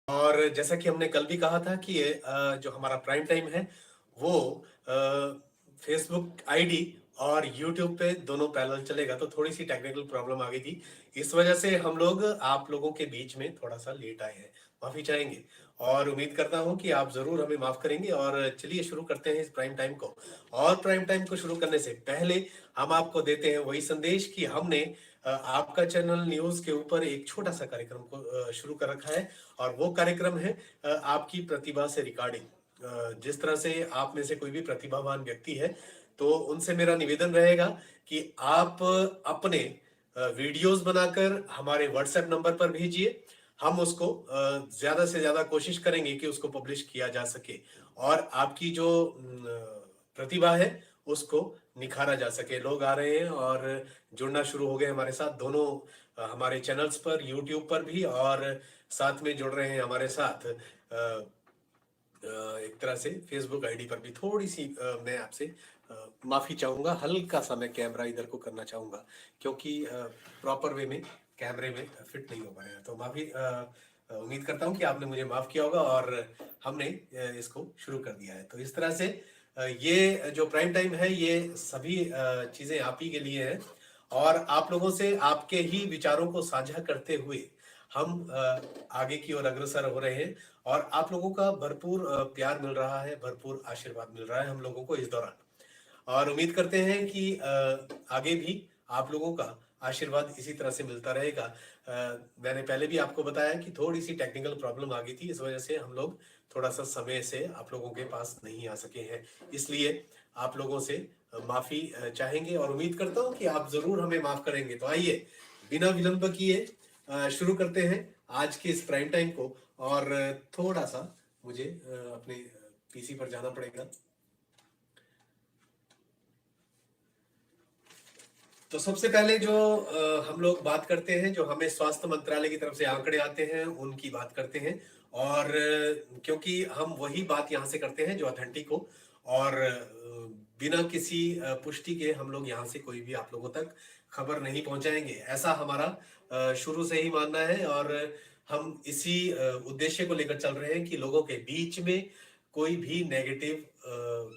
और जैसा कि हमने कल भी कहा था कि जो हमारा प्राइम टाइम है वो फेसबुक आईडी और यूट्यूब पे दोनों पैरेलल चलेगा। तो थोड़ी सी टेक्निकल प्रॉब्लम आ गई थी, इस वजह से हम लोग आप लोगों के बीच में थोड़ा सा लेट आए हैं, माफी चाहेंगे। और उम्मीद करता हूं कि आप जरूर हमें माफ करेंगे। और चलिए शुरू करते हैं इस प्राइम टाइम को। और प्राइम टाइम को शुरू करने से पहले हम आपको देते हैं वही संदेश कि हमने आपका चैनल न्यूज के ऊपर एक छोटा सा कार्यक्रम को शुरू कर रखा है। और वो कार्यक्रम है आपकी प्रतिभा से रिकॉर्डिंग। जिस तरह से आप में से कोई भी प्रतिभावान व्यक्ति है, तो उनसे मेरा निवेदन रहेगा कि आप अपने वीडियोस बनाकर हमारे व्हाट्सएप नंबर पर भेजिए। हम उसको ज्यादा से ज्यादा कोशिश करेंगे कि उसको पब्लिश किया जा सके और आपकी जो प्रतिभा है उसको निखारा जा सके। लोग आ रहे हैं और जुड़ना शुरू हो गए हमारे साथ, दोनों हमारे चैनल्स पर, यूट्यूब पर भी, और साथ में जुड़ रहे हैं हमारे साथ एक तरह से फेसबुक आईडी पर भी। थोड़ी सी मैं आपसे माफी चाहूंगा, हल्का सा मैं कैमरा इधर को करना चाहूंगा क्योंकि प्रॉपर वे में कैमरे में फिट नहीं हो पाएगा। तो माफी उम्मीद करता हूं कि आपने मुझे माफ किया होगा और हमने इसको शुरू कर दिया है। तो इस तरह से ये जो प्राइम टाइम है ये सभी चीजें आप ही के लिए है और आप लोगों से आपके ही विचारों को साझा करते हुए हम आगे की ओर अग्रसर हो रहे हैं। और आप लोगों का भरपूर प्यार मिल रहा है, भरपूर आशीर्वाद मिल रहा है हम लोगों को इस दौरान। और उम्मीद करते हैं कि आगे भी आप लोगों का आशीर्वाद इसी तरह से मिलता रहेगा। मैंने पहले भी आपको बताया कि थोड़ी सी टेक्निकल प्रॉब्लम आ गई थी, इस वजह से हम लोग थोड़ा सा समय से आप लोगों के पास नहीं आ सके हैं। इसलिए आप लोगों से माफी चाहेंगे और उम्मीद करता हूं कि आप जरूर हमें माफ करेंगे। तो आइए बिना विलंब किए शुरू करते हैं आज के इस प्राइम टाइम को। और थोड़ा सा मुझे अपने पीसी पर जाना पड़ेगा। तो सबसे पहले जो हम लोग बात करते हैं, जो हमें स्वास्थ्य मंत्रालय की तरफ से आंकड़े आते हैं उनकी बात करते हैं। और क्योंकि हम वही बात यहाँ से करते हैं जो ऑथेंटिक हो और बिना किसी पुष्टि के हम लोग यहाँ से कोई भी आप लोगों तक खबर नहीं पहुंचाएंगे, ऐसा हमारा शुरू से ही मानना है। और हम इसी उद्देश्य को लेकर चल रहे हैं कि लोगों के बीच में कोई भी नेगेटिव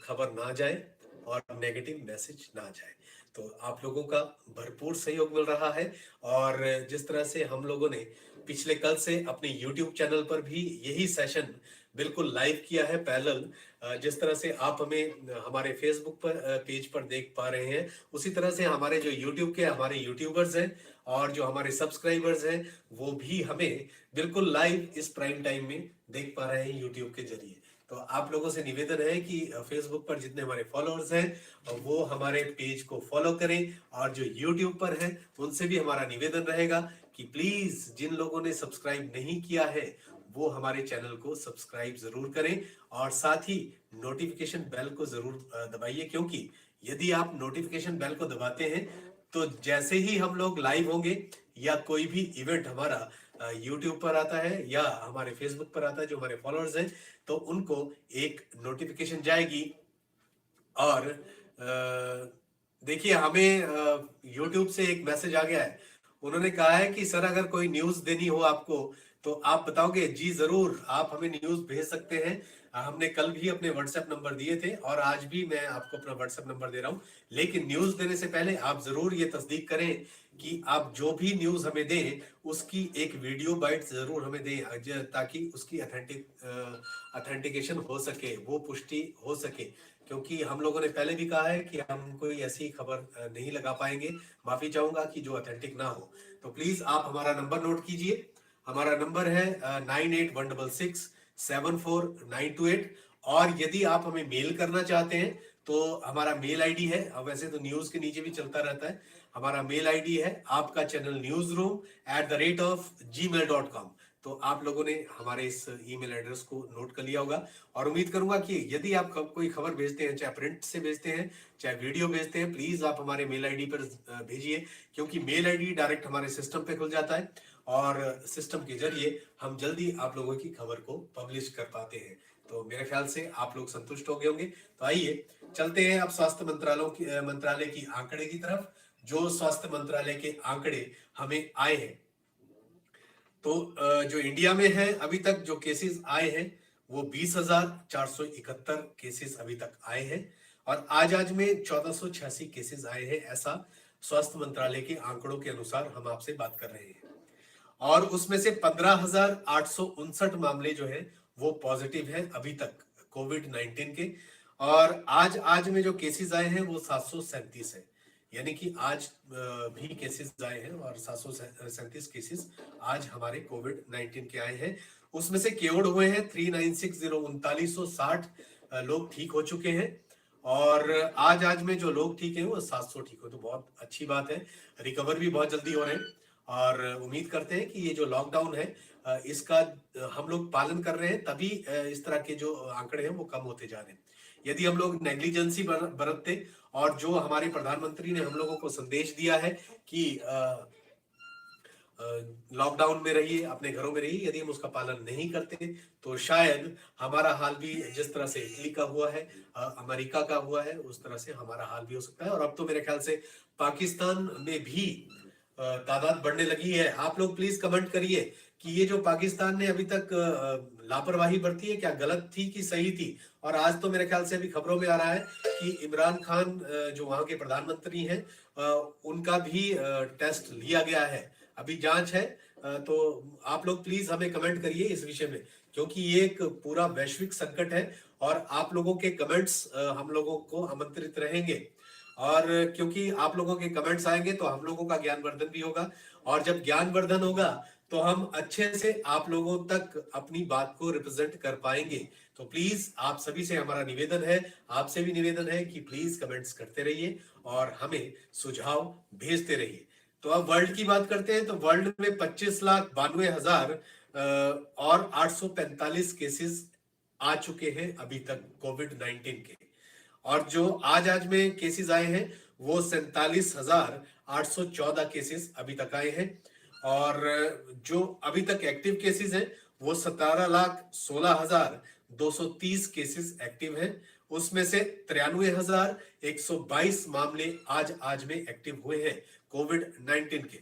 खबर ना जाए और नेगेटिव मैसेज ना जाए। तो आप लोगों का भरपूर सहयोग मिल रहा है। और जिस तरह से हम लोगों ने पिछले कल से अपने YouTube चैनल पर भी यही सेशन बिल्कुल लाइव किया है पैरेलल, जिस तरह से आप हमें हमारे फेसबुक पर पेज पर देख पा रहे हैं, उसी तरह से हमारे जो YouTube के हमारे यूट्यूबर्स हैं और जो हमारे सब्सक्राइबर्स हैं वो भी हमें बिल्कुल लाइव इस प्राइम टाइम में देख पा रहे हैं YouTube के जरिए। तो आप लोगों से निवेदन है कि फेसबुक पर जितने हमारे फॉलोअर्स हैं वो हमारे पेज को फॉलो करें, और जो यूट्यूब पर है उनसे भी हमारा निवेदन रहेगा कि प्लीज जिन लोगों ने सब्सक्राइब नहीं किया है वो हमारे चैनल को सब्सक्राइब जरूर करें और साथ ही नोटिफिकेशन बेल को जरूर दबाइए। क्योंकि यदि आप नोटिफिकेशन बेल को दबाते हैं तो जैसे ही हम लोग लाइव होंगे या कोई भी इवेंट हमारा यूट्यूब पर आता है या हमारे फेसबुक पर आता है, जो हमारे फॉलोअर्स हैं, तो उनको एक नोटिफिकेशन जाएगी। और देखिए हमें यूट्यूब से एक मैसेज आ गया है, उन्होंने कहा है कि सर अगर कोई न्यूज देनी हो आपको तो आप बताओगे। जी जरूर, आप हमें न्यूज भेज सकते हैं। हमने कल भी अपने व्हाट्सएप नंबर दिए थे और आज भी मैं आपको अपना व्हाट्सएप नंबर दे रहा हूं। लेकिन न्यूज देने से पहले आप जरूर ये तस्दीक करें कि आप जो भी न्यूज हमें दें उसकी एक वीडियो बाइट जरूर हमें दें, ताकि उसकी अथेंटिकेशन हो सके, वो पुष्टि हो सके। क्योंकि हम लोगों ने पहले भी कहा है कि हम कोई ऐसी खबर नहीं लगा पाएंगे, माफी चाहूंगा, कि जो ऑथेंटिक ना हो। तो प्लीज आप हमारा नंबर नोट कीजिए। हमारा नंबर है 9816674928। और यदि आप हमें मेल करना चाहते हैं तो हमारा मेल आईडी है, अब वैसे तो न्यूज के नीचे भी चलता रहता है, हमारा मेल आईडी है आपका चैनल newsroom@gmail.com। तो आप लोगों ने हमारे इस ईमेल एड्रेस को नोट कर लिया होगा। और उम्मीद करूंगा कि यदि आप कोई खबर भेजते हैं, चाहे प्रिंट से भेजते हैं चाहे वीडियो भेजते हैं, प्लीज आप हमारे मेल आईडी पर भेजिए। क्योंकि मेल आईडी डायरेक्ट हमारे सिस्टम पे खुल जाता है और सिस्टम के जरिए हम जल्दी आप लोगों की खबर को पब्लिश कर पाते हैं। तो मेरे ख्याल से आप लोग संतुष्ट हो गए होंगे। तो आइए चलते हैं अब स्वास्थ्य मंत्रालय की आंकड़े की तरफ। जो स्वास्थ्य मंत्रालय के आंकड़े हमें आए हैं, तो जो इंडिया में है अभी तक जो केसेस आए हैं वो 20,471 केसेस अभी तक आए हैं और आज में 1486 केसेस आए हैं, ऐसा स्वास्थ्य मंत्रालय के आंकड़ों के अनुसार हम आपसे बात कर रहे हैं। और उसमें से 15,859 मामले जो है वो पॉजिटिव है अभी तक कोविड-19 के। और आज में जो केसेस आए हैं वो 737 है, यानी कि आज भी केसेस आए हैं और 737 केसेस आज हमारे कोविड-19 के आए हैं। उसमें से क्योर्ड हुए हैं 3960 लोग ठीक हो चुके हैं और आज में जो लोग ठीक हैं वो 700 ठीक हो, तो बहुत अच्छी बात है। रिकवर भी बहुत जल्दी हो रहे हैं और उम्मीद करते हैं कि ये जो लॉकडाउन है इसका हम लोग पालन कर रहे हैं, तभी इस तरह के जो आंकड़े हैं वो कम होते जा रहे हैं। यदि हम लोग नेग्लिजेंसी बरतते और जो हमारे प्रधानमंत्री ने हम लोगों को संदेश दिया है कि लॉकडाउन में रहिए, अपने घरों में रहिए, यदि हम उसका पालन नहीं करते तो शायद हमारा हाल भी जिस तरह से इटली का हुआ है, अमेरिका का हुआ है, उस तरह से हमारा हाल भी हो सकता है। और अब तो मेरे ख्याल से पाकिस्तान में भी तादाद बढ़ने लगी है। आप लोग प्लीज कमेंट करिए कि ये जो पाकिस्तान ने अभी तक लापरवाही बरती है क्या गलत थी कि सही थी। और आज तो मेरे ख्याल से अभी खबरों में आ रहा है कि इमरान खान जो वहां के प्रधानमंत्री हैं उनका भी टेस्ट लिया गया है, अभी जांच है। तो आप लोग प्लीज हमें कमेंट करिए इस विषय में, क्योंकि ये एक पूरा वैश्विक संकट है और आप लोगों के कमेंट्स हम लोगों को आमंत्रित रहेंगे। और क्योंकि आप लोगों के कमेंट्स आएंगे तो हम लोगों का ज्ञानवर्धन भी होगा और जब ज्ञानवर्धन होगा तो हम अच्छे से आप लोगों तक अपनी बात को रिप्रेजेंट कर पाएंगे। तो प्लीज आप सभी से हमारा निवेदन है, आपसे भी निवेदन है कि प्लीज कमेंट्स करते रहिए और हमें सुझाव भेजते रहिए। तो अब वर्ल्ड की बात करते हैं। तो वर्ल्ड में 25,92,000 और 845 केसेस आ चुके हैं अभी तक कोविड-19 के। और जो आज में केसेस आए हैं वो 47,814 केसेस अभी तक आए हैं और जो अभी तक एक्टिव केसेस हैं वो 17,16,230 केसेस एक्टिव हैं। उसमें से 93,122 मामले आज में एक्टिव हुए हैं कोविड-19 के।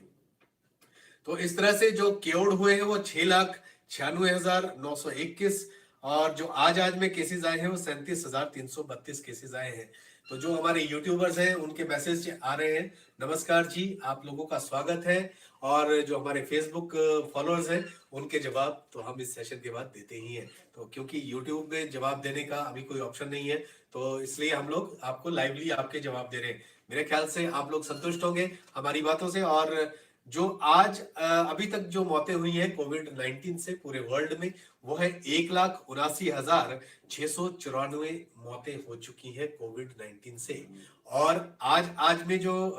तो इस तरह से जो क्योर्ड हुए हैं वो 6,96,921 और जो आज में केसेस आए हैं वो 37,332 केसेस आए हैं। तो जो हमारे यूट्यूबर्स हैं उनके मैसेज आ रहे हैं, नमस्कार जी, आप लोगों का स्वागत है। और जो हमारे फेसबुक फॉलोअर्स हैं उनके जवाब तो हम इस सेशन के बाद देते ही हैं। तो क्योंकि यूट्यूब में जवाब देने का अभी कोई ऑप्शन नहीं है तो इसलिए हम लोग आपको लाइवली आपके जवाब दे रहे हैं। मेरे ख्याल से आप लोग संतुष्ट होंगे हमारी बातों से। और जो आज अभी तक जो मौतें हुई हैं कोविड-19 से पूरे वर्ल्ड में वो है 1,79,694 मौतें हो चुकी हैं कोविड-19 से। और आज में जो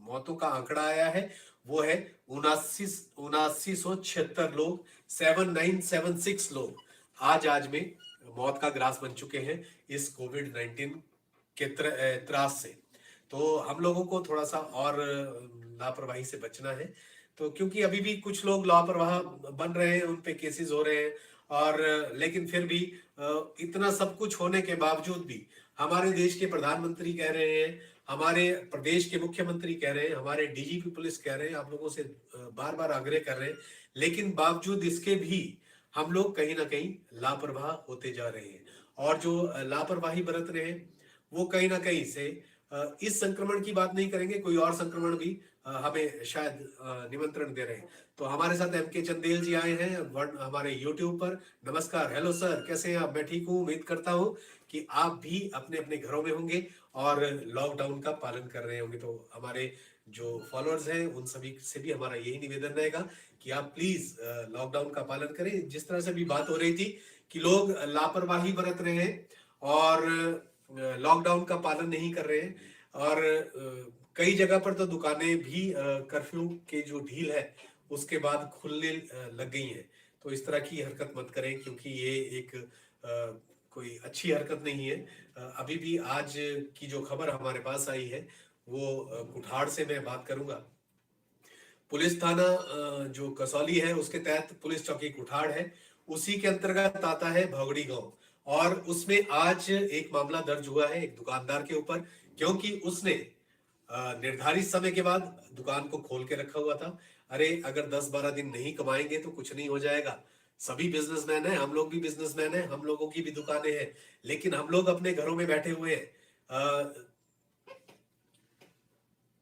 मौतों का आंकड़ा आया है वो है 79,76 लोग, 7976 लोग आज में मौत का ग्रास बन चुके हैं इस कोविड-19 के त्रास से। तो हम लोगों को थोड़ा सा और लापरवाही से बचना है। तो क्योंकि अभी भी कुछ लोग लापरवाह बन रहे हैं, उन पे केसेस हो रहे हैं और लेकिन फिर भी इतना सब कुछ होने के बावजूद भी हमारे देश के प्रधानमंत्री कह रहे हैं, हमारे प्रदेश के मुख्यमंत्री कह रहे हैं, हमारे डीजीपी पुलिस कह रहे हैं, आप लोगों से बार बार आग्रह कर रहे हैं, लेकिन बावजूद इसके भी हम लोग कहीं ना कहीं लापरवाह होते जा रहे हैं। और जो लापरवाही बरत रहे हैं वो कहीं ना कहीं से इस संक्रमण की बात नहीं करेंगे, कोई और संक्रमण भी हमें शायद निमंत्रण दे रहे हैं। तो हमारे साथ एमके चंदेल जी आए हैं हमारे यूट्यूब पर। नमस्कार, हेलो सर, कैसे हैं आप? मैं ठीक हूँ, उम्मीद करता हूँ कि आप भी अपने अपने घरों में होंगे और लॉकडाउन का पालन कर रहे होंगे। तो हमारे जो फॉलोअर्स हैं उन सभी से भी हमारा यही निवेदन रहेगा कि आप प्लीज लॉकडाउन का पालन करें। जिस तरह से भी बात हो रही थी कि लोग लापरवाही बरत रहे हैं और लॉकडाउन का पालन नहीं कर रहे हैं और कई जगह पर तो दुकानें भी कर्फ्यू के जो ढील है उसके बाद खुलने लग गई हैं। तो इस तरह की हरकत मत करें क्योंकि ये एक कोई अच्छी हरकत नहीं है। अभी भी आज की जो खबर हमारे पास आई है वो कुठाड़ से मैं बात करूंगा। पुलिस थाना जो कसौली है उसके तहत पुलिस चौकी कुठाड़ है, उसी के अंतर्गत आता है भौगड़ी गांव। और उसमें आज एक मामला दर्ज हुआ है एक दुकानदार के ऊपर, क्योंकि उसने निर्धारित समय के बाद दुकान को खोल के रखा हुआ था। अरे अगर 10-12 दिन नहीं कमाएंगे तो कुछ नहीं हो जाएगा। सभी बिजनेसमैन हैं, हम लोग भी बिजनेसमैन हैं, हम लोगों की भी दुकानें हैं, लेकिन हम लोग अपने घरों में बैठे हुए हैं।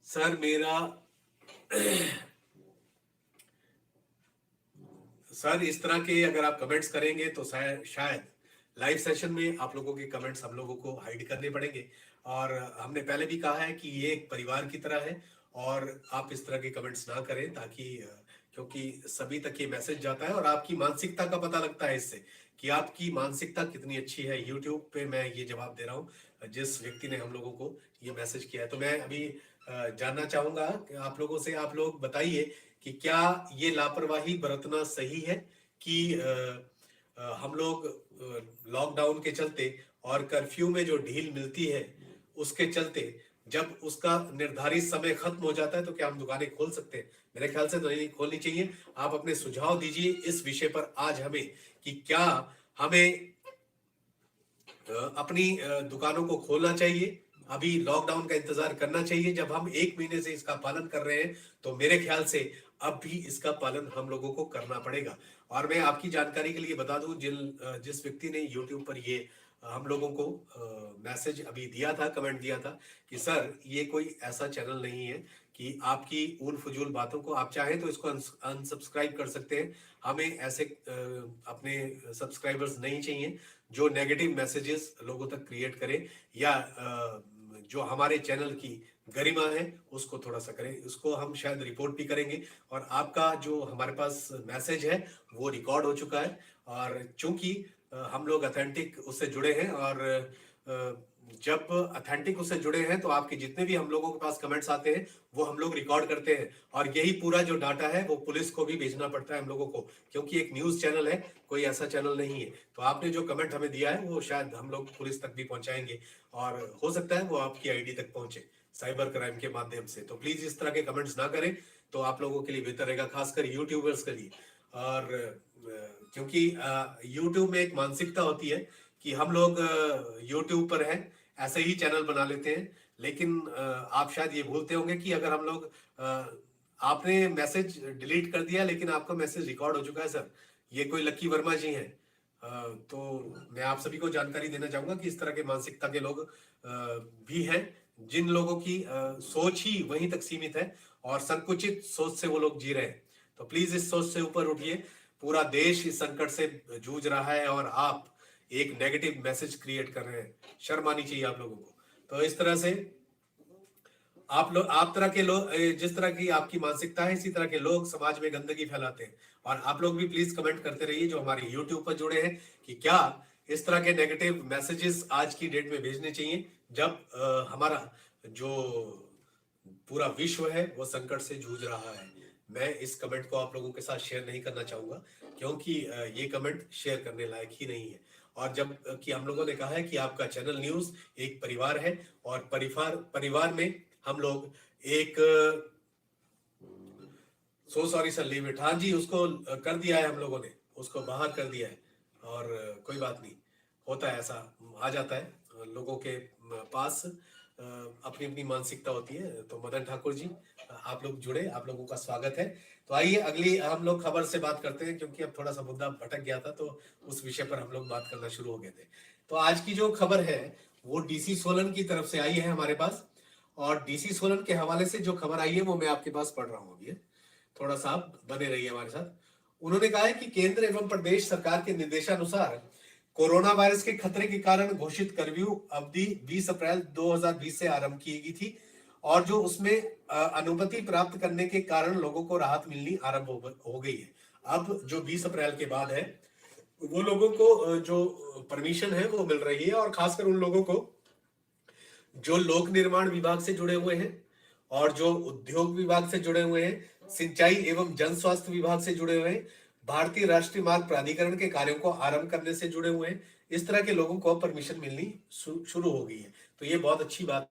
सर मेरा सर इस तरह के अगर आप कमेंट्स करेंगे तो शायद लाइव सेशन में आप लोगों के कमेंट्स हम लोगों को हाइड करने पड़ेंगे। और हमने पहले भी कहा है कि ये एक परिवार की तरह है, और आप इस तरह के कमेंट्स ना करें, ताकि क्योंकि सभी तक ये मैसेज जाता है और आपकी मानसिकता का पता लगता है इससे कि आपकी मानसिकता कितनी अच्छी है। यूट्यूब पे मैं ये जवाब दे रहा हूँ जिस व्यक्ति ने हम लोगों को ये मैसेज किया है। तो मैं अभी जानना चाहूंगा कि आप लोगों से, आप लोग बताइए कि क्या ये लापरवाही बरतना सही है कि हम लोग लॉकडाउन के चलते और कर्फ्यू में जो ढील मिलती है उसके चलते जब उसका निर्धारित समय खत्म हो जाता है तो क्या हम दुकानें खोल सकते हैं? मेरे ख्याल से तो नहीं खोलनी चाहिए। आप अपने सुझाव दीजिए इस विषय पर आज हमें कि क्या हमें अपनी दुकानों को खोलना चाहिए, अभी लॉकडाउन का इंतजार करना चाहिए। जब हम 1 महीने से इसका पालन कर रहे हैं तो मेरे ख्याल से अब भी इसका पालन हम लोगों को करना पड़ेगा। और मैं आपकी जानकारी के लिए बता दूं, जिस व्यक्ति ने यूट्यूब पर ये हम लोगों को मैसेज अभी दिया था, कमेंट दिया था कि सर ये कोई ऐसा चैनल नहीं है कि आपकी उल फजूल बातों को आप चाहें तो इसको अनसब्सक्राइब कर सकते हैं। हमें ऐसे अपने सब्सक्राइबर्स नहीं चाहिए जो नेगेटिव मैसेजेस लोगों तक क्रिएट करे, या जो हमारे चैनल की गरिमा है उसको थोड़ा सा करें। उसको हम शायद रिपोर्ट भी करेंगे। और आपका जो हमारे पास मैसेज है वो रिकॉर्ड हो चुका है, और चूंकि हम लोग अथेंटिक उससे जुड़े हैं, और जब अथेंटिक उससे जुड़े हैं तो आपके जितने भी हम लोगों के पास कमेंट्स आते हैं वो हम लोग रिकॉर्ड करते हैं, और यही पूरा जो डाटा है वो पुलिस को भी भेजना पड़ता है हम लोगों को, क्योंकि एक न्यूज चैनल है, कोई ऐसा चैनल नहीं है। तो आपने जो कमेंट हमें दिया है वो शायद हम लोग पुलिस तक भी पहुंचाएंगे, और हो सकता है वो आपकी आईडी तक पहुंचे साइबर क्राइम के माध्यम से। तो प्लीज इस तरह के कमेंट्स ना करें, तो आप लोगों के लिए बेहतर रहेगा, खासकर यूट्यूबर्स के लिए। और क्योंकि यूट्यूब में एक मानसिकता होती है कि हम लोग यूट्यूब पर हैं, ऐसे ही चैनल बना लेते हैं, लेकिन आप शायद ये भूलते होंगे कि अगर हम लोग आपने मैसेज डिलीट कर दिया लेकिन आपका मैसेज रिकॉर्ड हो चुका है सर, ये कोई लक्की वर्मा जी हैं। तो मैं आप सभी को जानकारी देना चाहूंगा कि इस तरह के मानसिकता के लोग भी हैं, जिन लोगों की सोच ही वहीं तक सीमित है और संकुचित सोच से वो लोग जी रहे हैं। तो प्लीज इस सोच से ऊपर उठिए। पूरा देश इस संकट से जूझ रहा है और आप एक नेगेटिव मैसेज क्रिएट कर रहे हैं, शर्म आनी चाहिए आप लोगों को। तो इस तरह से आप लोग, आप तरह के लोग, जिस तरह की आपकी मानसिकता है इसी तरह के लोग समाज में गंदगी फैलाते हैं। और आप लोग भी प्लीज कमेंट करते रहिए जो हमारे यूट्यूब पर जुड़े हैं कि क्या इस तरह के नेगेटिव मैसेजेस आज की डेट में भेजने चाहिए, जब हमारा जो पूरा विश्व है वो संकट से जूझ रहा है। मैं इस कमेंट को आप लोगों के साथ शेयर नहीं करना चाहूंगा, क्योंकि ये कमेंट शेयर करने लायक ही नहीं है। और जब कि हम लोगों ने कहा है कि आपका चैनल न्यूज एक परिवार है, और परिवार परिवार में हम लोग एक so sorry sir, leave it, हाँ जी, उसको कर दिया है, हम लोगों ने उसको बाहर कर दिया है। और कोई बात नहीं, होता है, ऐसा आ जाता है लोगों के पास, अपनी अपनी मानसिकता होती है। तो मदन ठाकुर जी, आप लोग जुड़े, आप लोगों का स्वागत है। तो आइए अगली हम लोग खबर से बात करते हैं, क्योंकि अब थोड़ा सा मुद्दा भटक गया था तो उस विषय पर हम लोग बात करना शुरू हो गए थे। तो आज की जो खबर है वो डीसी सोलन की तरफ से आई है हमारे पास, और डीसी सोलन के हवाले से जो खबर आई है वो मैं आपके पास पढ़ रहा हूँ अभी। थोड़ा सा आप बने रहिए हमारे साथ। उन्होंने कहा है कि केंद्र एवं प्रदेश सरकार के निर्देशानुसार कोरोना वायरस के खतरे के कारण घोषित कर्फ्यू अवधि 20 अप्रैल 2020 से आरंभ की गई थी, और जो उसमें अनुमति प्राप्त करने के कारण लोगों को राहत मिलनी आरंभ हो गई है। अब जो 20 अप्रैल के बाद है वो लोगों को जो परमिशन है वो मिल रही है, और खासकर उन लोगों को जो लोक निर्माण विभाग से जुड़े हुए हैं, और जो उद्योग विभाग से जुड़े हुए हैं, सिंचाई एवं जन स्वास्थ्य विभाग से जुड़े हुए हैं, भारतीय राष्ट्रीय मार्ग प्राधिकरण के कार्यों को आरंभ करने से जुड़े हुए हैं, इस तरह के लोगों को परमिशन मिलनी शुरू हो गई है। तो ये बहुत अच्छी बात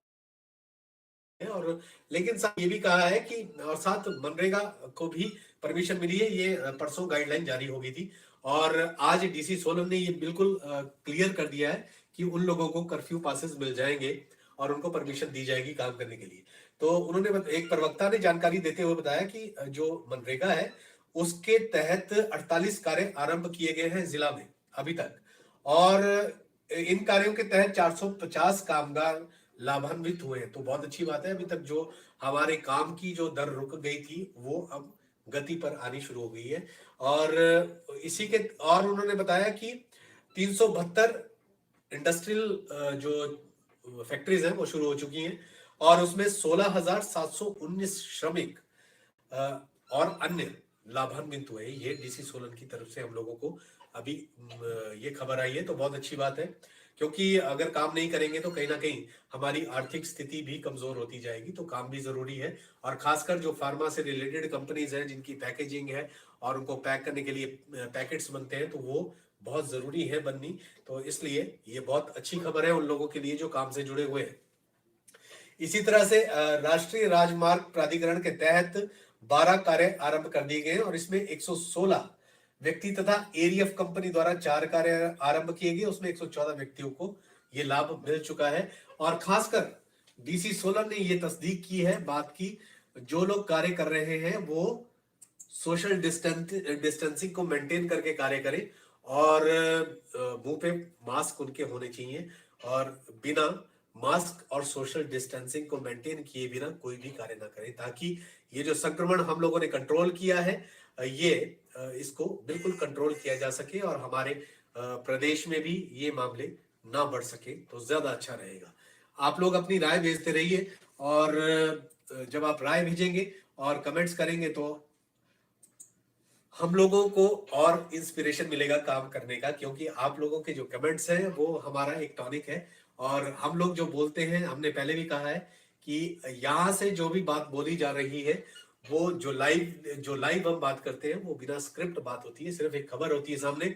है। और लेकिन साथ ये भी कहा है कि, और साथ मनरेगा को भी परमिशन मिली है, ये परसों गाइडलाइन जारी हो गई थी, और आज डीसी सोलन ने ये बिल्कुल क्लियर कर दिया है कि उन लोगों को कर्फ्यू पासेस मिल जाएंगे और उनको परमिशन दी जाएगी काम करने के लिए। तो एक प्रवक्ता ने जानकारी देते हुए बताया कि जो मनरेगा है उसके तहत 48 कार्य आरंभ किए गए हैं जिला में अभी तक, और इन कार्यों के तहत 450 कामगार लाभान्वित हुए हैं। तो बहुत अच्छी बात है, अभी तक जो हमारे काम की जो दर रुक गई थी वो अब गति पर आनी शुरू हो गई है। और इसी के और उन्होंने बताया कि 372 इंडस्ट्रियल जो फैक्ट्रीज हैं वो शुरू हो चुकी हैं, और उसमें 16,719 श्रमिक और अन्य लाभान्वित हुए। ये डीसी सोलन की तरफ से हम लोगों को अभी ये खबर आई है, तो बहुत अच्छी बात है, क्योंकि अगर काम नहीं करेंगे तो कहीं ना कहीं हमारी आर्थिक स्थिति भी कमजोर होती जाएगी। तो काम भी जरूरी है, और खासकर जो फार्मा से रिलेटेड कंपनीज हैं जिनकी पैकेजिंग है और उनको पैक करने के लिए पैकेट्स बनते हैं, तो वो बहुत जरूरी है बननी। तो इसलिए ये बहुत अच्छी खबर है उन लोगों के लिए जो काम से जुड़े हुए हैं। इसी तरह से राष्ट्रीय राजमार्ग प्राधिकरण के तहत 12 कार्य आरंभ कर दिए गए, और इसमें 116 व्यक्ति तथा एरीएफ कंपनी द्वारा 4 कार्य आरंभ किए गए, उसमें 114 व्यक्तियों को ये लाभ मिल चुका है। और खासकर डीसी सोलन ने ये तस्दीक की है बात की, जो लोग कार्य कर रहे हैं वो सोशल डिस्टेंसिंग को मेंटेन करके कार्य करें, और मुंह पे मास्क उनके होने चाहिए, और बिना मास्क और सोशल डिस्टेंसिंग को मेंटेन किए बिना कोई भी कार्य ना करें, ताकि ये जो संक्रमण हम लोगों ने कंट्रोल किया है ये इसको बिल्कुल कंट्रोल किया जा सके, और हमारे प्रदेश में भी ये मामले ना बढ़ सके तो ज्यादा अच्छा रहेगा। आप लोग अपनी राय भेजते रहिए, और जब आप राय भेजेंगे और कमेंट्स करेंगे तो हम लोगों को और इंस्पिरेशन मिलेगा काम करने का, क्योंकि आप लोगों के जो कमेंट्स हैं वो हमारा एक टॉनिक है। और हम लोग जो बोलते हैं, हमने पहले भी कहा है कि यहाँ से जो भी बात बोली जा रही है वो जो लाइव हम बात करते हैं वो बिना स्क्रिप्ट बात होती है, सिर्फ एक खबर होती है सामने,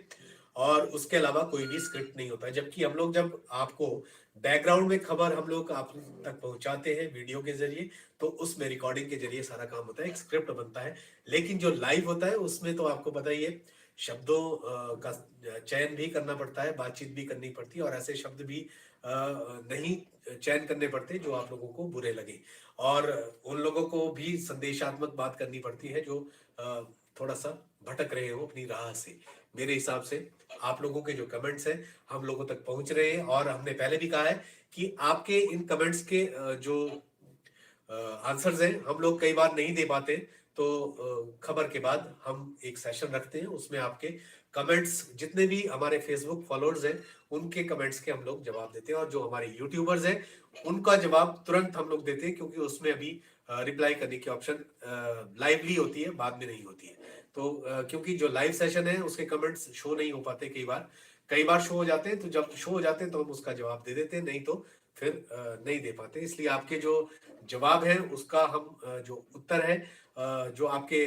और उसके अलावा कोई भी स्क्रिप्ट नहीं होता है। जबकि हम लोग जब आपको बैकग्राउंड में खबर हम लोग आप तक पहुंचाते हैं वीडियो के जरिए, तो उसमें रिकॉर्डिंग के जरिए सारा काम होता है, एक स्क्रिप्ट बनता है। लेकिन जो लाइव होता है उसमें तो आपको पता ही है, शब्दों का चयन भी करना पड़ता है, बातचीत भी करनी पड़ती है, और ऐसे शब्द भी नहीं चयन करने पड़ते जो आप लोगों को बुरे लगे, और उन लोगों को भी संदेशात्मक बात करनी पड़ती है जो थोड़ा सा भटक रहे हो अपनी राह से। मेरे हिसाब से आप लोगों के जो कमेंट्स हैं हम लोगों तक पहुंच रहे हैं, और हमने पहले भी कहा है कि आपके इन कमेंट्स के जो आंसर्स हैं हम लोग कई बार नहीं दे पाते, तो खबर के बाद हम एक सेशन रखते हैं, उसमें आपके कमेंट्स जितने भी हमारे फेसबुक फॉलोअर्स हैं उनके कमेंट्स के हम लोग जवाब देते हैं, और जो हमारे यूट्यूबर्स हैं उनका जवाब तुरंत हम लोग देते हैं, क्योंकि उसमें अभी रिप्लाई करने की ऑप्शन लाइवली होती है, बाद में नहीं होती है। तो क्योंकि जो लाइव सेशन है उसके कमेंट्स शो नहीं हो पाते, कई बार शो हो जाते हैं, तो जब शो हो जाते हैं तो हम उसका जवाब दे देते हैं, नहीं तो फिर नहीं दे पाते। इसलिए आपके जो जवाब है उसका हम जो उत्तर है, जो आपके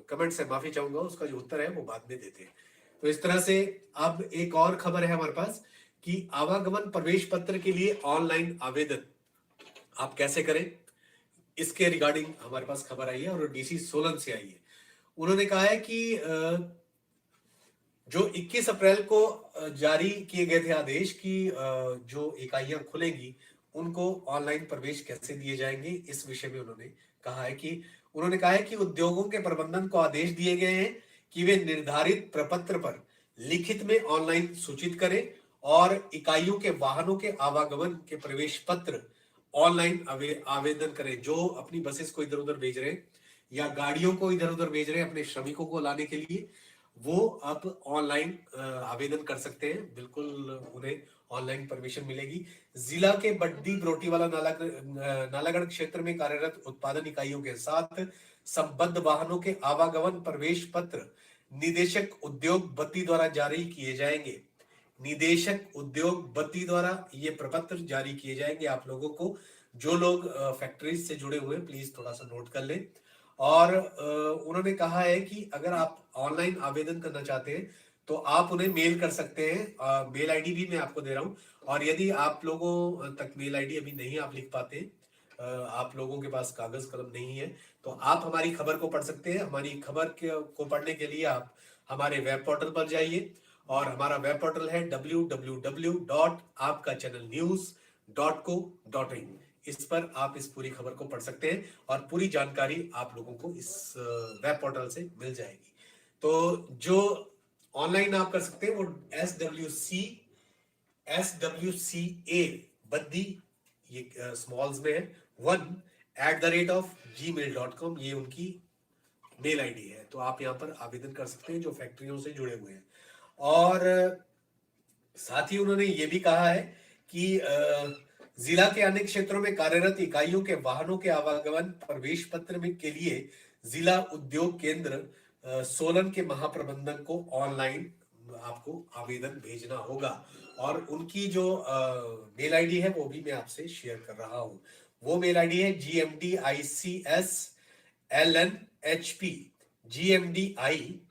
कमेंट से माफी चाहूंगा, उसका जो उत्तर है वो बाद में देते हैं। तो इस तरह से अब एक और खबर है हमारे पास कि आवागमन प्रवेश पत्र के लिए ऑनलाइन आवेदन आप कैसे करें, इसके रिगार्डिंग हमारे पास खबर आई है, और डीसी सोलन से आई है। उन्होंने कहा है कि जो 21 अप्रैल को जारी किए गए थे आदेश की जो इकाइयां खुलेंगी उनको ऑनलाइन प्रवेश कैसे दिए जाएंगे, इस विषय में उन्होंने कहा है कि उद्योगों के प्रबंधन को आदेश दिए गए हैं कि वे निर्धारित प्रपत्र पर लिखित में ऑनलाइन सूचित करें, और इकाइयों के वाहनों के आवागमन के प्रवेश पत्र ऑनलाइन आवेदन करें। जो अपनी बसेस को इधर उधर भेज रहे हैं या गाड़ियों को इधर उधर भेज रहे हैं अपने श्रमिकों को लाने के लिए, वो अब ऑनलाइन आवेदन कर सकते हैं, बिल्कुल उन्हें ऑनलाइन परमिशन मिलेगी। जिला के बड्डी ब्रोटीवाला नालागढ़ क्षेत्र में कार्यरत उत्पादन इकाइयों के साथ संबद्ध वाहनों के आवागमन प्रवेश पत्र निदेशक उद्योग बत्ती द्वारा जारी किए जाएंगे। निदेशक उद्योग बत्ती द्वारा ये प्रपत्र जारी किए जाएंगे आप लोगों को। जो लोग फैक्ट्रीज से जुड़े हुए प्लीज थोड़ा सा नोट कर लें। और उन्होंने कहा है कि अगर आप ऑनलाइन आवेदन करना चाहते हैं तो आप उन्हें मेल कर सकते हैं, मेल आईडी भी मैं आपको दे रहा हूं। और यदि आप लोगों तक मेल आईडी अभी नहीं आप लिख पाते, आप लोगों के पास कागज कलम नहीं है, तो आप हमारी खबर को पढ़ सकते हैं। हमारी खबर को पढ़ने के लिए आप हमारे वेब पोर्टल पर जाइए, और हमारा वेब पोर्टल है www.आपकाचैनलnews.co.in। इस पर आप इस पूरी खबर को पढ़ सकते हैं और पूरी जानकारी आप लोगों को इस वेब पोर्टल से मिल जाएगी। तो जो ऑनलाइन आप कर सकते हैं वो SWCA बद्दी, ये स्मॉल्स में है, 1@gmail.com, ये उनकी मेल आईडी है। तो आप यहाँ पर आवेदन कर सकते हैं जो फैक्ट्रियों से जुड़े हुए हैं। और साथ ही उन्होंने ये भी कहा है कि जिला के अन्य क्षेत्रों में कार्यरत इकाइयों के वाहनों के आवागमन प्रवेश पत्र में के लिए जिला उद्योग केंद्र सोलन के महाप्रबंधक को ऑनलाइन आपको आवेदन भेजना होगा। और उनकी जो मेल आईडी है वो भी मैं आपसे शेयर कर रहा हूं। वो मेल आईडी है GMDICSLNHP GMDICSLNHP,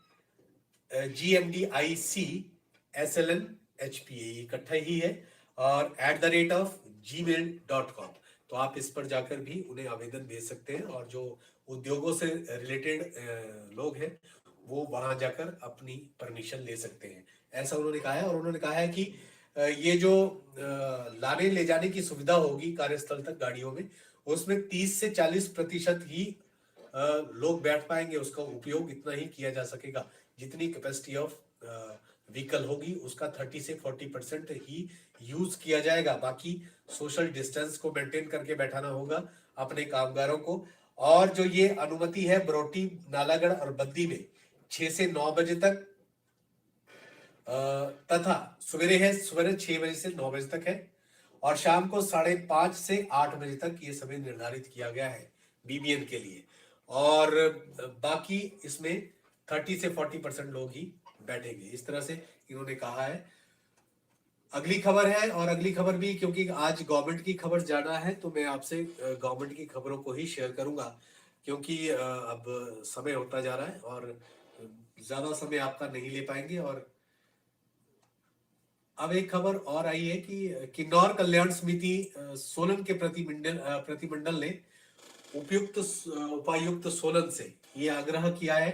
ये इकट्ठा ही है, और @gmail.com। तो आप इस पर जाकर भी उन्हें आवेदन भेज सकते हैं और जो उद्योगों से रिलेटेड लोग हैं वो वहां जाकर अपनी परमिशन ले सकते हैं, ऐसा उन्होंने कहा है। और उन्होंने कहा है कि ये जो लाने ले जाने की सुविधा होगी कार्यस्थल तक गाड़ियों में, उसमें 30 से 40% ही लोग बैठ पाएंगे, उसका उपयोग इतना ही किया जा सकेगा। जितनी कैपेसिटी ऑफ व्हीकल होगी उसका 30 से 40% ही यूज किया जाएगा। बाकी सोशल डिस्टेंस को मेंटेन करके बैठाना होगा अपने कामगारों को। और जो ये अनुमति है बरोटी, नालागढ़ और बद्दी में 6 से 9 बजे तक तथा सवेरे 6 बजे से 9 बजे तक है, और शाम को 5:30 से 8 बजे तक ये समय निर्धारित किया गया है बीबीएन के लिए। और बाकी इसमें 30 से 40% लोग ही बैठेंगे, इस तरह से इन्होंने कहा है। अगली खबर है, और अगली खबर भी क्योंकि आज गवर्नमेंट की खबर जाना है तो मैं आपसे गवर्नमेंट की खबरों को ही शेयर करूंगा, क्योंकि अब समय होता जा रहा है और ज्यादा समय आपका नहीं ले पाएंगे। और अब एक खबर और आई है कि किन्नौर कल्याण समिति सोलन के प्रतिमंडल ने उपायुक्त सोलन से ये आग्रह किया है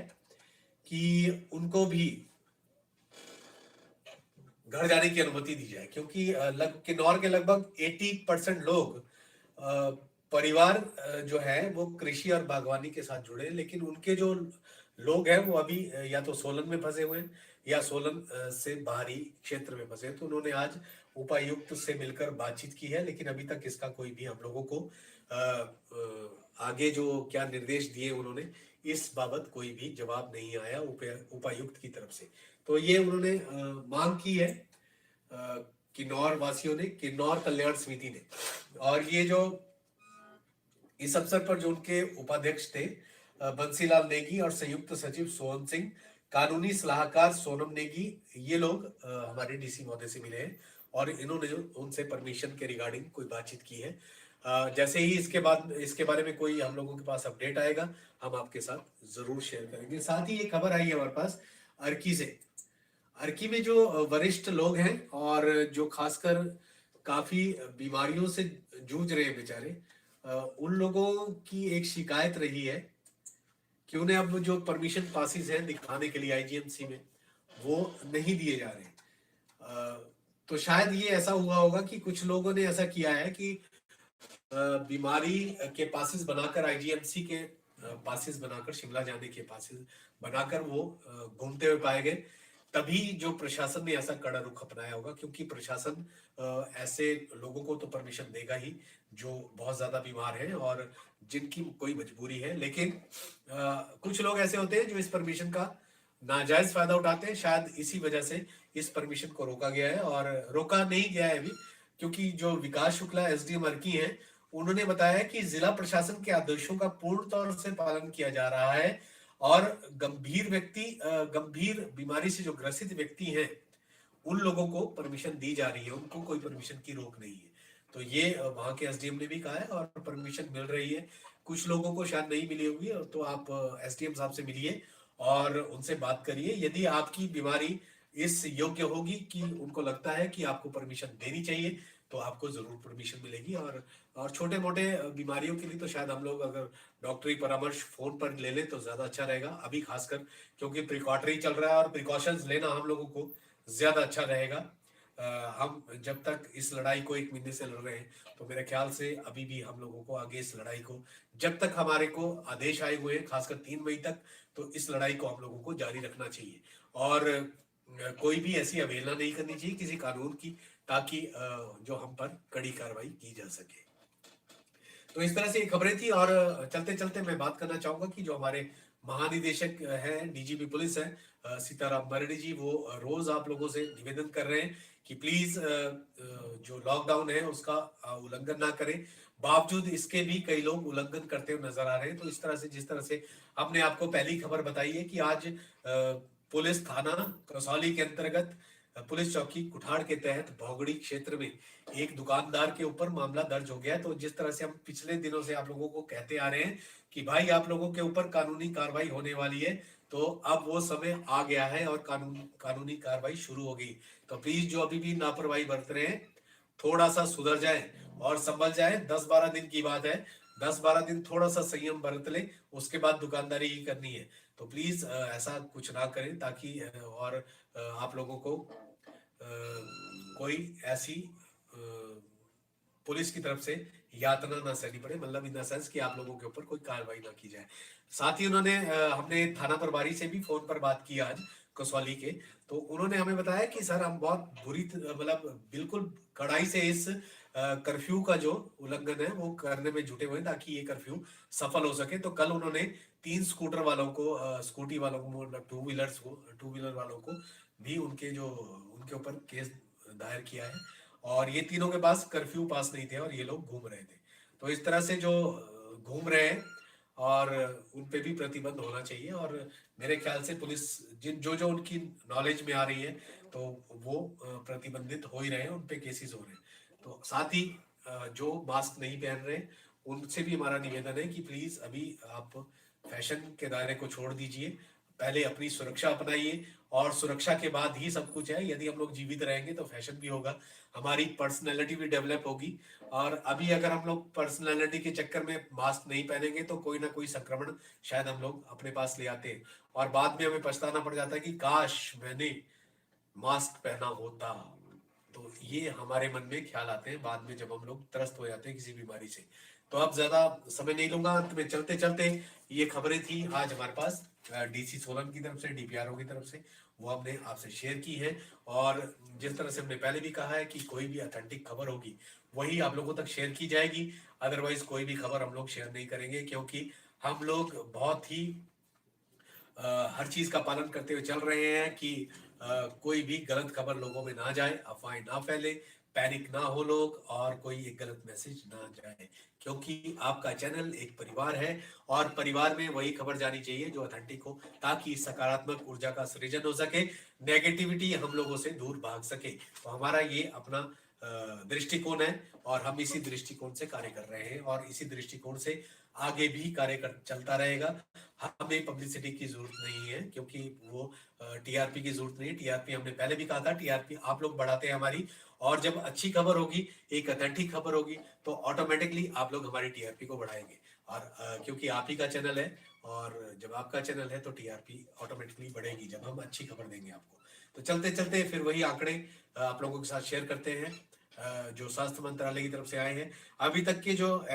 कि उनको भी घर जाने की अनुमति दी जाए, क्योंकि किन्नौर के लगभग 80% लोग परिवार जो है वो कृषि और बागवानी के साथ जुड़े हैं, लेकिन उनके जो लोग हैं वो अभी या तो सोलन में फंसे हुए हैं या सोलन से बाहरी क्षेत्र में फंसे हैं। तो उन्होंने आज उपायुक्त से मिलकर बातचीत की है, लेकिन अभी तक इसका कोई भी हम लोगों को आगे जो क्या निर्देश दिए उन्होंने, इस बाबत कोई भी जवाब नहीं आया उपायुक्त की तरफ से। तो ये उन्होंने मांग की है किन्नौर वासियों ने, किन्नौर कल्याण समिति ने। और ये जो इस अवसर पर जो उनके उपाध्यक्ष थे बंसीलाल नेगी और संयुक्त सचिव सोहन सिंह, कानूनी सलाहकार सोनम नेगी, ये लोग हमारे डीसी महोदय से मिले हैं और इन्होंने उनसे परमिशन के रिगार्डिंग कोई बातचीत की है। जैसे ही इसके बारे में कोई हम लोगों के पास अपडेट आएगा हम आपके साथ जरूर शेयर करेंगे। साथ ही एक खबर आई है हमारे पास अर्की से। अर्की में जो वरिष्ठ लोग हैं और जो खासकर काफी बीमारियों से जूझ रहे हैं बेचारे, उन लोगों की एक शिकायत रही है कि उन्हें अब जो परमिशन पासिस हैं दिखाने के लिए आईजीएमसी में वो नहीं दिए जा रहे। तो शायद ये ऐसा हुआ होगा कि कुछ लोगों ने ऐसा किया है कि बीमारी के पासिस बनाकर, आईजीएमसी के पासिस बनाकर, शिमला जाने के पासिस बनाकर वो घूमते हुए पाए गए। तभी जो प्रशासन ने ऐसा कड़ा रुख अपनाया होगा, क्योंकि प्रशासन ऐसे लोगों को तो परमिशन देगा ही जो बहुत ज्यादा बीमार हैं और जिनकी कोई मजबूरी है। लेकिन कुछ लोग ऐसे होते हैं जो इस परमिशन का नाजायज फायदा उठाते हैं। शायद इसी वजह से इस परमिशन को रोका गया है, और रोका नहीं गया है अभी, क्योंकि जो विकास शुक्ला एसडीएम अर्की हैं उन्होंने बताया कि जिला प्रशासन के आदेशों का पूर्ण तौर से पालन किया जा रहा है और गंभीर बीमारी से जो ग्रसित व्यक्ति हैं उन लोगों को परमिशन दी जा रही है, उनको कोई परमिशन की रोक नहीं है। तो ये वहां के एसडीएम ने भी कहा है और परमिशन मिल रही है। कुछ लोगों को शायद नहीं मिली होगी, तो आप एसडीएम साहब से मिलिए और उनसे बात करिए। यदि आपकी बीमारी इस योग्य होगी कि उनको लगता है कि आपको परमिशन देनी चाहिए तो आपको जरूर परमिशन मिलेगी। और छोटे मोटे बीमारियों के लिए तो शायद हम लोग अगर डॉक्टरी परामर्श फोन पर ले लें तो ज्यादा अच्छा रहेगा, अभी खासकर क्योंकि प्रिकॉटरी चल रहा है और प्रिकॉशंस लेना हम लोगों को ज्यादा अच्छा रहेगा। हम जब तक इस लड़ाई को 1 महीने से लड़ रहे हैं, तो मेरे ख्याल से अभी भी हम लोगों को आगे इस लड़ाई को, जब तक हमारे को आदेश आए हुए हैं खासकर 3 मई तक, तो इस लड़ाई को हम लोगों को जारी रखना चाहिए। और कोई भी ऐसी अवहेलना नहीं करनी चाहिए किसी कानून की, ताकि जो हम पर कड़ी कार्रवाई की जा सके। तो इस तरह से ये खबरें थी। और चलते चलते मैं बात करना चाहूंगा कि जो हमारे महानिदेशक हैं, डीजीपी पुलिस है सीताराम मरडी जी, वो रोज आप लोगों से निवेदन कर रहे हैं कि प्लीज जो लॉकडाउन है उसका उल्लंघन ना करें। बावजूद इसके भी कई लोग उल्लंघन करते हुए नजर आ रहे हैं। तो इस तरह से, जिस तरह से हमने आपको पहली खबर बताई है कि आज पुलिस थाना कसौली के अंतर्गत पुलिस चौकी कुठाड़ के तहत भौगड़ी क्षेत्र में एक दुकानदार के ऊपर मामला दर्ज हो गया है। तो जिस तरह से हम पिछले दिनों से आप लोगों को कहते आ रहे हैं कि भाई आप लोगों के ऊपर कानूनी कार्रवाई होने वाली है, तो अब वो समय आ गया है और कानूनी कार्रवाई शुरू होगी। तो प्लीज जो अभी भी लापरवाही बरत रहे हैं, थोड़ा सा सुधर जाए और संभल जाए। 10-12 दिन की बात है, 10-12 दिन थोड़ा सा संयम बरत ले, उसके बाद दुकानदारी ही करनी है। तो प्लीज ऐसा कुछ ना करें, ताकि और आप लोगों को कोई ऐसी पुलिस की तरफ से यातना ना सहनी पड़े, मतलब इन द सेंस कि आप लोगों के ऊपर कोई कार्रवाई ना की जाए। साथ ही उन्होंने हमने थाना प्रभारी से भी फोन पर बात की आज कसौली के, तो उन्होंने हमें बताया कि सर हम बहुत मतलब बिल्कुल कड़ाई से इस कर्फ्यू का जो उल्लंघन है वो करने में जुटे हुए हैं, ताकि ये कर्फ्यू सफल हो सके। तो कल उन्होंने 3 स्कूटर वालों को, स्कूटी वालों को, मतलब टू व्हीलर वालों को भी उनके ऊपर केस दायर किया है। और ये तीनों के पास कर्फ्यू पास नहीं थे और ये लोग घूम रहे थे। तो इस तरह से जो घूम रहे हैं, और उन पे भी प्रतिबंध होना चाहिए। और मेरे ख्याल से पुलिस जिन जो जो उनकी नॉलेज में आ रही है, तो वो प्रतिबंधित हो ही रहे हैं, उन पे केसेस हो रहे हैं। तो साथ ही जो मास्क नहीं पहन रहे, उनसे भी हमारा निवेदन है कि प्लीज अभी आप फैशन के दायरे को छोड़ दीजिए, पहले अपनी सुरक्षा अपनाइए, और सुरक्षा के बाद ही सब कुछ है। यदि हम लोग जीवित रहेंगे तो फैशन भी होगा, हमारी पर्सनैलिटी भी डेवलप होगी। और अभी अगर हम लोग पर्सनैलिटी के चक्कर में मास्क नहीं पहनेंगे, तो कोई ना कोई संक्रमण शायद हम लोग अपने पास ले आते हैं, और बाद में हमें पछताना पड़ जाता है कि काश मैंने मास्क पहना होता। तो ये हमारे मन में ख्याल आते हैं बाद में, जब हम लोग त्रस्त हो जाते हैं किसी बीमारी से। तो अब ज्यादा समय नहीं लूंगा, अंत में चलते चलते ये खबरें थी आज हमारे पास डीसी सोलन की तरफ से, डीपीआरओ की तरफ से, वो हमने आपसे शेयर की है। और जिस तरह से हमने पहले भी कहा है कि कोई भी ऑथेंटिक खबर होगी वही आप लोगों तक शेयर की जाएगी, अदरवाइज कोई भी खबर हम लोग शेयर नहीं करेंगे, क्योंकि हम लोग बहुत ही हर चीज का पालन करते हुए चल रहे हैं कि कोई भी गलत खबर लोगों में ना जाए, अफवाहें ना फैले, पैनिक ना हो लोग, और कोई एक गलत मैसेज ना जाए। क्योंकि आपका चैनल एक परिवार है, और परिवार में वही खबर जानी चाहिए जो ऑथेंटिक हो, ताकि सकारात्मक ऊर्जा का सृजन हो सके, नेगेटिविटी हम लोगों से दूर भाग सके। तो हमारा ये अपना दृष्टिकोण है, और हम इसी दृष्टिकोण से कार्य कर रहे हैं, और इसी दृष्टिकोण से आगे भी कार्य कर चलता रहेगा। हमें पब्लिसिटी की जरूरत नहीं है, क्योंकि वो टीआरपी की जरूरत नहीं है। टीआरपी हमने पहले भी कहा था, टीआरपी आप लोग बढ़ाते हैं हमारी, और जब अच्छी खबर होगी, एक ऑथेंटिक खबर होगी, तो ऑटोमेटिकली आप लोग हमारी टीआरपी को बढ़ाएंगे। और क्योंकि आप ही का चैनल है, और जब आपका चैनल है तो टीआरपी ऑटोमेटिकली बढ़ेगी जब हम अच्छी खबर देंगे आपको। तो चलते चलते फिर वही आंकड़े आप लोगों के साथ शेयर करते हैं जो स्वास्थ्य मंत्रालय की तरफ से आए हैं। अभी तक के जो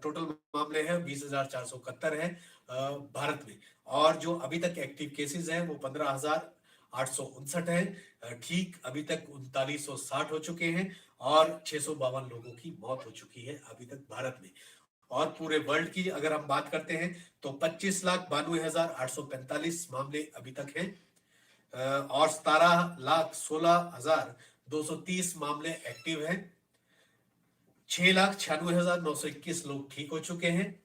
टोटल मामले हैं 20,471 है भारत में, और जो अभी तक एक्टिव केसेस हैं वो 15,859 है। ठीक अभी तक 3960 हो चुके हैं, और 652 लोगों की मौत हो चुकी है अभी तक भारत में। और पूरे वर्ल्ड की अगर हम बात करते हैं, तो 25,92,845 मामले अभी तक हैं, और 17,16,230 मामले एक्टिव हैं। 6,96,921 लोग ठीक हो चुके हैं,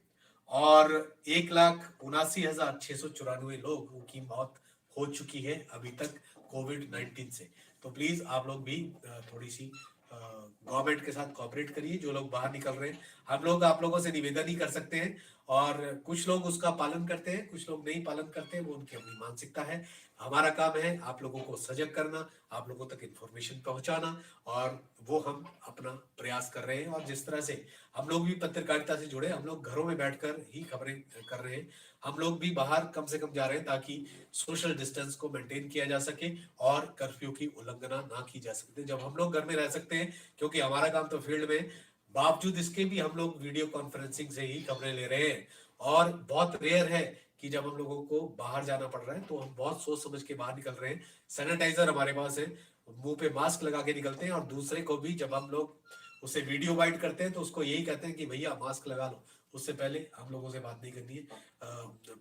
और 1,79,694 लोगों की मौत हो चुकी है अभी तक कोविड-19 से। तो प्लीज आप लोग भी थोड़ी सी गवर्नमेंट के साथ कोऑपरेट करिए, जो लोग बाहर निकल रहे हैं। हम लोग आप लोगों से निवेदन ही कर सकते हैं, और कुछ लोग उसका पालन करते हैं, कुछ लोग नहीं पालन करते हैं, वो उनकी अपनी मानसिकता है। हमारा काम है आप लोगों को सजग करना, आप लोगों तक इंफॉर्मेशन पहुंचाना, और वो हम अपना प्रयास कर रहे हैं। और जिस तरह से हम लोग भी पत्रकारिता से जुड़े, हम लोग घरों में बैठकर ही खबरें कर रहे हैं, हम लोग भी बाहर कम से कम जा रहे हैं ताकि सोशल डिस्टेंस को मेंटेन किया जा सके और कर्फ्यू की उल्लंघना ना की जा सकते। जब हम लोग घर में रह सकते हैं, क्योंकि हमारा काम तो फील्ड में, बावजूद इसके भी हम लोग वीडियो कॉन्फ्रेंसिंग से ही खबरें ले रहे हैं। और बहुत रेयर है कि जब हम लोगों को बाहर जाना पड़ रहा है तो हम बहुत सोच समझ के बाहर निकल रहे हैं। सैनिटाइजर हमारे पास है, मुंह पे मास्क लगा के निकलते हैं, और दूसरे को भी जब हम लोग उसे वीडियो वाइट करते हैं तो उसको यही कहते हैं कि भैया मास्क लगा लो। उससे पहले हम लोगों से बात नहीं करनी है,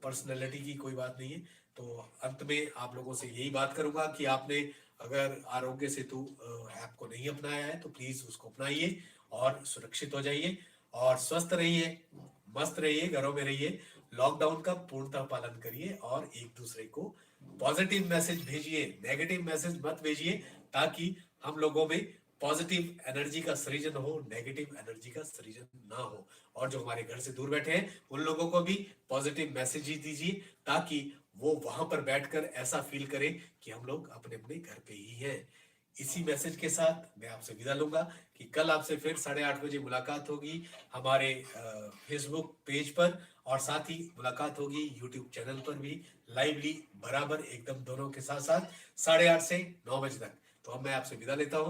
पर्सनैलिटी की कोई बात नहीं है। तो अंत में आप लोगों से यही बात करूंगा कि आपने अगर आरोग्य सेतु ऐप को नहीं अपनाया है तो प्लीज उसको अपनाइए और सुरक्षित हो जाइए और स्वस्थ रहिए, मस्त रहिए, घरों में रहिए, लॉकडाउन का पूर्णतः पालन करिए और एक दूसरे को पॉजिटिव मैसेज भेजिए, नेगेटिव मैसेज मत भेजिए, ताकि हम लोगों में पॉजिटिव एनर्जी का सृजन हो, नेगेटिव एनर्जी का सृजन ना हो। और जो हमारे घर से दूर बैठे हैं उन लोगों को भी पॉजिटिव मैसेज ही दीजिए, ताकि वो वहां पर बैठकर ऐसा फील करें कि हम लोग अपने अपने घर पे ही हैं। इसी मैसेज के साथ मैं आपसे विदा लूंगा कि कल आपसे फिर 8:30 बजे मुलाकात होगी हमारे फेसबुक पेज पर, और साथ ही मुलाकात होगी यूट्यूब चैनल पर भी, लाइवली बराबर एकदम दोनों के साथ साथ 8:30 से 9 बजे तक। तो अब मैं आपसे विदा लेता हूँ।